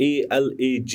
ALAG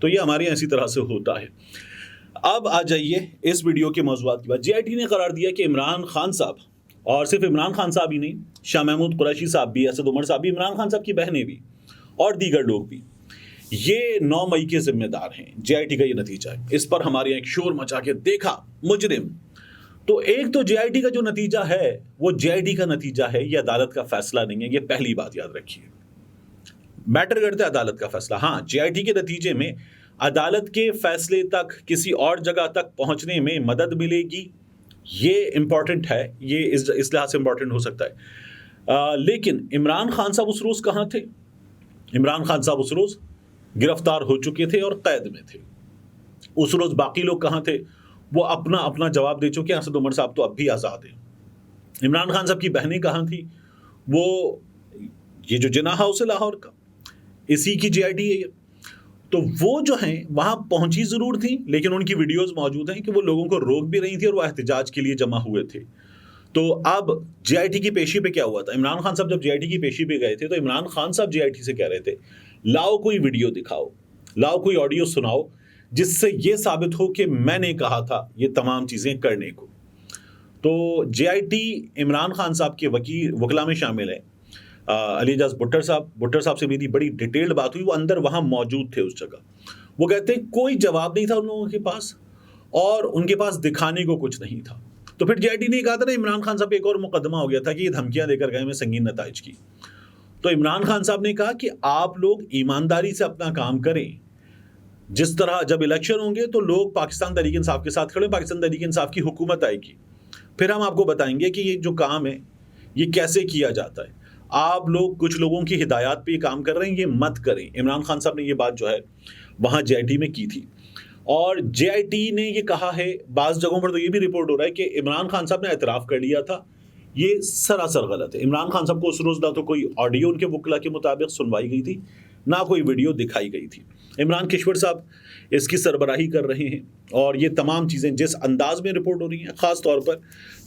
تو یہ ہمارے یہاں اسی طرح سے ہوتا ہے. اب آ جائیے اس ویڈیو کے موضوعات کی بات. جے آئی ٹی نے قرار دیا کہ عمران خان صاحب، اور صرف عمران خان صاحب ہی نہیں، شاہ محمود قریشی صاحب بھی، اسد عمر صاحب بھی، عمران خان صاحب کی بہنیں بھی اور دیگر لوگ بھی، یہ 9 مئی کے ذمہ دار ہیں. جے آئی ٹی کا یہ نتیجہ ہے. اس پر ہمارے یہاں ایک شور مچا کے دیکھا مجرم. تو ایک تو جے آئی ٹی کا جو نتیجہ ہے وہ جے آئی ٹی کا نتیجہ ہے، یہ عدالت کا فیصلہ نہیں ہے. یہ پہلی بات یاد رکھیے. میٹر کرتا ہے عدالت کا فیصلہ. ہاں، جے آئی ٹی کے نتیجے میں عدالت کے فیصلے تک، کسی اور جگہ تک پہنچنے میں مدد ملے گی، یہ امپورٹنٹ ہے، یہ اس لحاظ سے امپورٹنٹ ہو سکتا ہے. لیکن عمران خان صاحب اس روز کہاں تھے؟ عمران خان صاحب اس روز گرفتار ہو چکے تھے اور قید میں تھے. اس روز باقی لوگ کہاں تھے؟ وہ اپنا جواب دے چکے ہیں. اسد عمر صاحب تو اب بھی آزاد ہیں. عمران خان صاحب کی بہنیں کہاں تھیں؟ وہ یہ جو جناح ہاؤس ہے لاہور کا، اسی کی جے آئی ٹی ہے یہ. تو وہ جو ہیں وہاں پہنچی ضرور تھیں، لیکن ان کی ویڈیوز موجود ہیں کہ وہ لوگوں کو روک بھی رہی تھی اور وہ احتجاج کے لیے جمع ہوئے تھے. تو اب جے آئی ٹی کی پیشی پہ کیا ہوا تھا؟ عمران خان صاحب جب جے آئی ٹی کی پیشی پہ گئے تھے تو عمران خان صاحب جے آئی ٹی سے کہہ رہے تھے لاؤ کوئی ویڈیو دکھاؤ، لاؤ کوئی آڈیو سناؤ جس سے یہ ثابت ہو کہ میں نے کہا تھا یہ تمام چیزیں کرنے کو. تو جے آئی ٹی عمران خان صاحب کے وکلاء میں شامل ہیں علی اعجاز بھٹر صاحب سے میری بڑی ڈیٹیلڈ بات ہوئی. وہ اندر وہاں موجود تھے اس جگہ. وہ کہتے ہیں کوئی جواب نہیں تھا ان لوگوں کے پاس اور ان کے پاس دکھانے کو کچھ نہیں تھا. تو پھر جے آئی ٹی نے کہا تھا نا عمران خان صاحب پہ ایک اور مقدمہ ہو گیا تھا کہ یہ دھمکیاں دے کر گئے میں سنگین نتائج کی. تو عمران خان صاحب نے کہا کہ آپ لوگ ایمانداری سے اپنا کام کریں. جس طرح جب الیکشن ہوں گے تو لوگ پاکستان تحریک انصاف کے ساتھ کھڑے، پاکستان تحریک انصاف کی حکومت آئے گی، پھر ہم آپ کو بتائیں گے کہ یہ جو کام ہے یہ کیسے کیا جاتا ہے. آپ لوگ کچھ لوگوں کی ہدایات پہ یہ کام کر رہے ہیں، یہ مت کریں. عمران خان صاحب نے یہ بات جو ہے وہاں جے آئی ٹی میں کی تھی. اور جے آئی ٹی نے یہ کہا ہے، بعض جگہوں پر تو یہ بھی رپورٹ ہو رہا ہے کہ عمران خان صاحب نے اعتراف کر لیا تھا. یہ سراسر غلط ہے. عمران خان صاحب کو اس روز نہ تو کوئی آڈیو ان کے وکلا کے مطابق سنوائی گئی تھی، نہ کوئی ویڈیو دکھائی گئی تھی. عمران کشور صاحب اس کی سربراہی کر رہے ہیں اور یہ تمام چیزیں جس انداز میں رپورٹ ہو رہی ہیں، خاص طور پر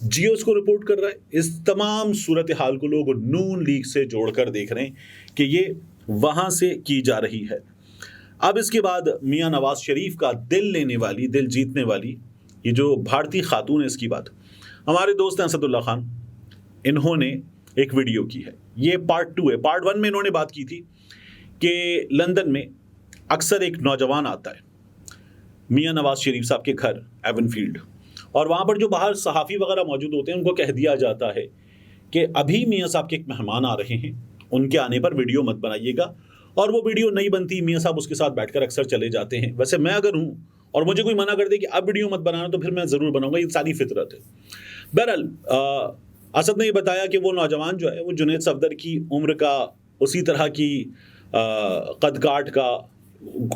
جیو اس کو رپورٹ کر رہا ہے، اس تمام صورتحال کو لوگ نون لیگ سے جوڑ کر دیکھ رہے ہیں کہ یہ وہاں سے کی جا رہی ہے. اب اس کے بعد میاں نواز شریف کا دل لینے والی، دل جیتنے والی یہ جو بھارتی خاتون ہے، اس کی بات ہمارے دوست ہیں اسد اللہ خان، انہوں نے ایک ویڈیو کی ہے. یہ پارٹ 2 ہے. پارٹ 1 میں انہوں نے بات کی تھی کہ لندن میں اکثر ایک نوجوان آتا ہے میاں نواز شریف صاحب کے گھر ایون فیلڈ، اور وہاں پر جو باہر صحافی وغیرہ موجود ہوتے ہیں ان کو کہہ دیا جاتا ہے کہ ابھی میاں صاحب کے ایک مہمان آ رہے ہیں، ان کے آنے پر ویڈیو مت بنائیے گا. اور وہ ویڈیو نہیں بنتی، میاں صاحب اس کے ساتھ بیٹھ کر اکثر چلے جاتے ہیں. ویسے میں اگر ہوں اور مجھے کوئی منع کر دے کہ اب ویڈیو مت بنانا تو پھر میں ضرور بناؤں گا، یہ ساری فطرت ہے. بہرحال اسد نے یہ بتایا کہ وہ نوجوان جو ہے وہ جنید صفدر کی عمر کا، اسی طرح کی قد کاٹ کا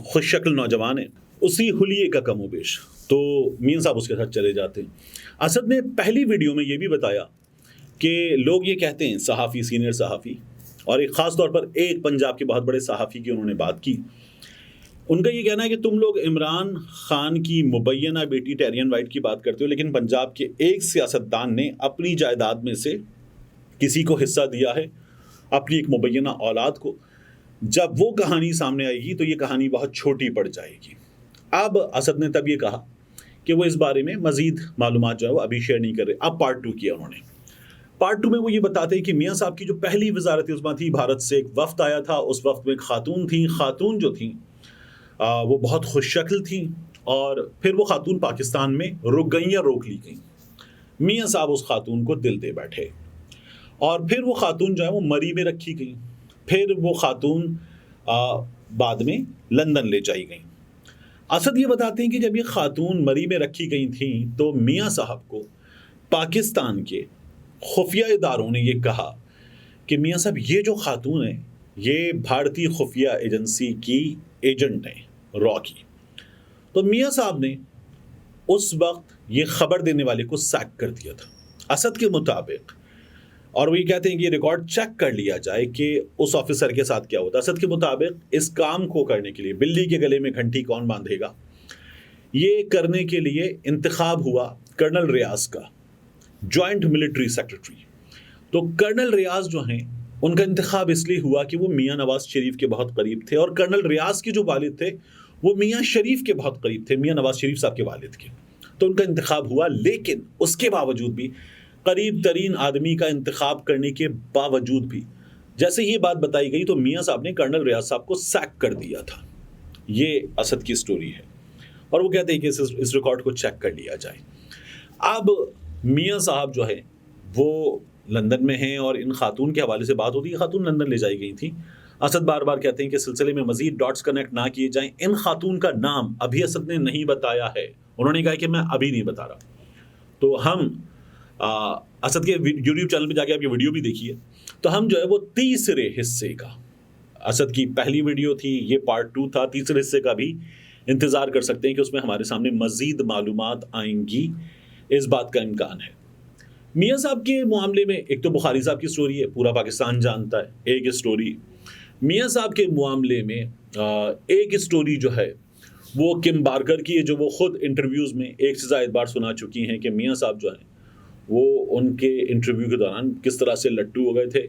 خوش شکل نوجوان ہے، اسی حلیے کا کم و بیش. تو میاں صاحب اس کے ساتھ چلے جاتے ہیں. اسد نے پہلی ویڈیو میں یہ بھی بتایا کہ لوگ یہ کہتے ہیں، صحافی، سینئر صحافی، اور ایک خاص طور پر ایک پنجاب کے بہت بڑے صحافی کی انہوں نے بات کی. ان کا یہ کہنا ہے کہ تم لوگ عمران خان کی مبینہ بیٹی ٹیرین وائٹ کی بات کرتے ہو، لیکن پنجاب کے ایک سیاستدان نے اپنی جائیداد میں سے کسی کو حصہ دیا ہے، اپنی ایک مبینہ اولاد کو. جب وہ کہانی سامنے آئے گی تو یہ کہانی بہت چھوٹی پڑ جائے گی. اب اسد نے تب یہ کہا کہ وہ اس بارے میں مزید معلومات جو ہے وہ ابھی شیئر نہیں کر رہے. اب پارٹ 2 کیا انہوں نے. پارٹ 2 میں وہ یہ بتاتے ہیں کہ میاں صاحب کی جو پہلی وزارت عظمیٰ تھی، بھارت سے ایک وفد آیا تھا. اس وفد میں ایک خاتون تھیں. خاتون جو تھیں وہ بہت خوش شکل تھیں، اور پھر وہ خاتون پاکستان میں رک گئیں یا روک لی گئیں. میاں صاحب اس خاتون کو دل دے بیٹھے، اور پھر وہ خاتون جو ہے وہ مری میں رکھی گئیں. پھر وہ خاتون بعد میں لندن لے جائی گئیں. اسد یہ بتاتے ہیں کہ جب یہ خاتون مری میں رکھی گئی تھیں تو میاں صاحب کو پاکستان کے خفیہ اداروں نے یہ کہا کہ میاں صاحب یہ جو خاتون ہے یہ بھارتی خفیہ ایجنسی کی ایجنٹ ہیں، را کی. تو میاں صاحب نے اس وقت یہ خبر دینے والے کو سیک کر دیا تھا اسد کے مطابق. اور وہ یہ کہتے ہیں کہ یہ ریکارڈ چیک کر لیا جائے کہ اس آفیسر کے ساتھ کیا ہوتا. اسد کے مطابق اس کام کو کرنے کے لیے بلی کے گلے میں گھنٹی کون باندھے گا، یہ کرنے کے لیے انتخاب ہوا کرنل ریاض کا، جوائنٹ ملٹری سیکرٹری. تو کرنل ریاض جو ہیں ان کا انتخاب اس لیے ہوا کہ وہ میاں نواز شریف کے بہت قریب تھے، اور کرنل ریاض کے جو والد تھے وہ میاں شریف کے بہت قریب تھے، میاں نواز شریف صاحب کے والد کے، تو ان کا انتخاب ہوا. لیکن اس کے باوجود بھی، قریب ترین آدمی کا انتخاب کرنے کے باوجود بھی، جیسے یہ بات بتائی گئی تو میاں صاحب نے کرنل ریاض صاحب کو سیک کر دیا تھا. یہ اسد کی سٹوری ہے، اور وہ کہتے ہیں کہ اس ریکارڈ کو چیک کر لیا جائے. اب میاں صاحب جو ہے وہ لندن میں ہیں، اور ان خاتون کے حوالے سے بات ہوتی ہے. خاتون لندن لے جائی گئی تھی. اسد بار بار کہتے ہیں کہ سلسلے میں مزید ڈاٹس کنیکٹ نہ کیے جائیں. ان خاتون کا نام ابھی اسد نے نہیں بتایا ہے. انہوں نے کہا کہ میں ابھی نہیں بتا رہا. تو ہم اسد کے یوٹیوب چینل پہ جا کے آپ کی ویڈیو بھی دیکھیے، تو ہم جو ہے وہ تیسرے حصے کا، اسد کی پہلی ویڈیو تھی، یہ پارٹ 2 تھا، تیسرے حصے کا بھی انتظار کر سکتے ہیں کہ اس میں ہمارے سامنے مزید معلومات آئیں گی. اس بات کا امکان ہے. میاں صاحب کے معاملے میں ایک تو بخاری صاحب کی سٹوری ہے، پورا پاکستان جانتا ہے. ایک سٹوری میاں صاحب کے معاملے میں، ایک سٹوری جو ہے وہ کم بارکر کی ہے، جو وہ خود انٹرویوز میں ایک سے زائد بار سنا چکی ہیں کہ میاں صاحب جو ہیں وہ ان کے انٹرویو کے دوران کس طرح سے لٹو ہو گئے تھے.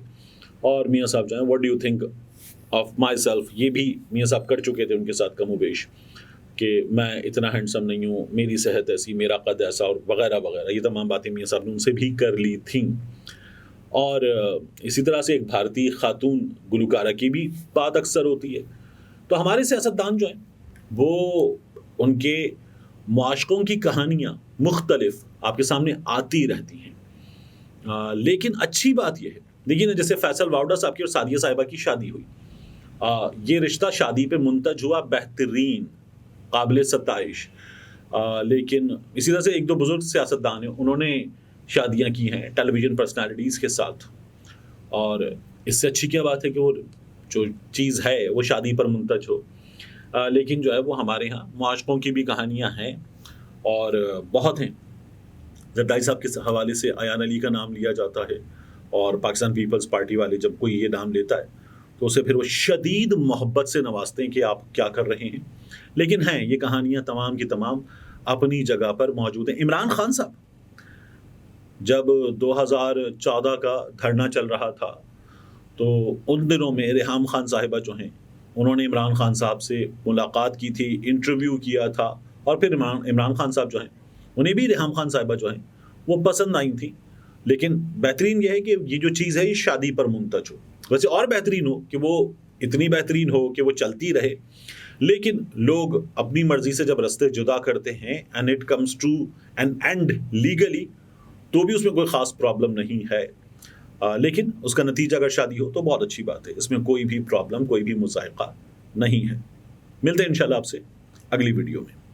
اور میاں صاحب جو ہیں what do you think of my self, یہ بھی میاں صاحب کر چکے تھے ان کے ساتھ کم و بیش، کہ میں اتنا ہینڈسم نہیں ہوں، میری صحت ایسی، میرا قد ایسا، اور وغیرہ وغیرہ. یہ تمام باتیں میاں صاحب نے ان سے بھی کر لی تھیں. اور اسی طرح سے ایک بھارتی خاتون گلوکارہ کی بھی بات اکثر ہوتی ہے. تو ہمارے سیاستدان جو ہیں وہ ان کے معاشقوں کی کہانیاں مختلف آپ کے سامنے آتی رہتی ہیں. لیکن اچھی بات یہ ہے، دیکھیے نا، جیسے فیصل واوڈا صاحب کی اور سعدیہ صاحبہ کی شادی ہوئی، یہ رشتہ شادی پہ منتج ہوا، بہترین، قابل ستائش. لیکن اسی طرح سے ایک دو بزرگ سیاستدان ہیں، انہوں نے شادیاں کی ہیں ٹیلی ویژن پرسنالٹیز کے ساتھ، اور اس سے اچھی کیا بات ہے کہ وہ جو چیز ہے وہ شادی پر منتج ہو. لیکن جو ہے وہ ہمارے ہاں معاشقوں کی بھی کہانیاں ہیں، اور بہت ہیں. زرداری صاحب کے حوالے سے ایان علی کا نام لیا جاتا ہے، اور پاکستان پیپلز پارٹی والے جب کوئی یہ نام لیتا ہے تو اسے پھر وہ شدید محبت سے نوازتے ہیں کہ آپ کیا کر رہے ہیں. لیکن ہیں یہ کہانیاں تمام کی تمام اپنی جگہ پر موجود ہیں. عمران خان صاحب جب 2014 کا دھرنا چل رہا تھا تو ان دنوں میں ریحام خان صاحبہ جو ہیں انہوں نے عمران خان صاحب سے ملاقات کی تھی، انٹرویو کیا تھا، اور پھر عمران خان صاحب جو ہیں انہیں بھی ریحام خان صاحبہ جو ہیں وہ پسند آئی تھیں. لیکن بہترین یہ ہے کہ یہ جو چیز ہے یہ شادی پر منتج ہو. ویسے اور بہترین ہو کہ وہ اتنی بہترین ہو کہ وہ چلتی رہے، لیکن لوگ اپنی مرضی سے جب رستے جدا کرتے ہیں and it comes to an end legally, تو بھی اس میں کوئی خاص پرابلم نہیں ہے. لیکن اس کا نتیجہ اگر شادی ہو تو بہت اچھی بات ہے، اس میں کوئی بھی پرابلم، کوئی بھی مضائقہ نہیں ہے. ملتے ہیں انشاءاللہ آپ سے اگلی ویڈیو میں.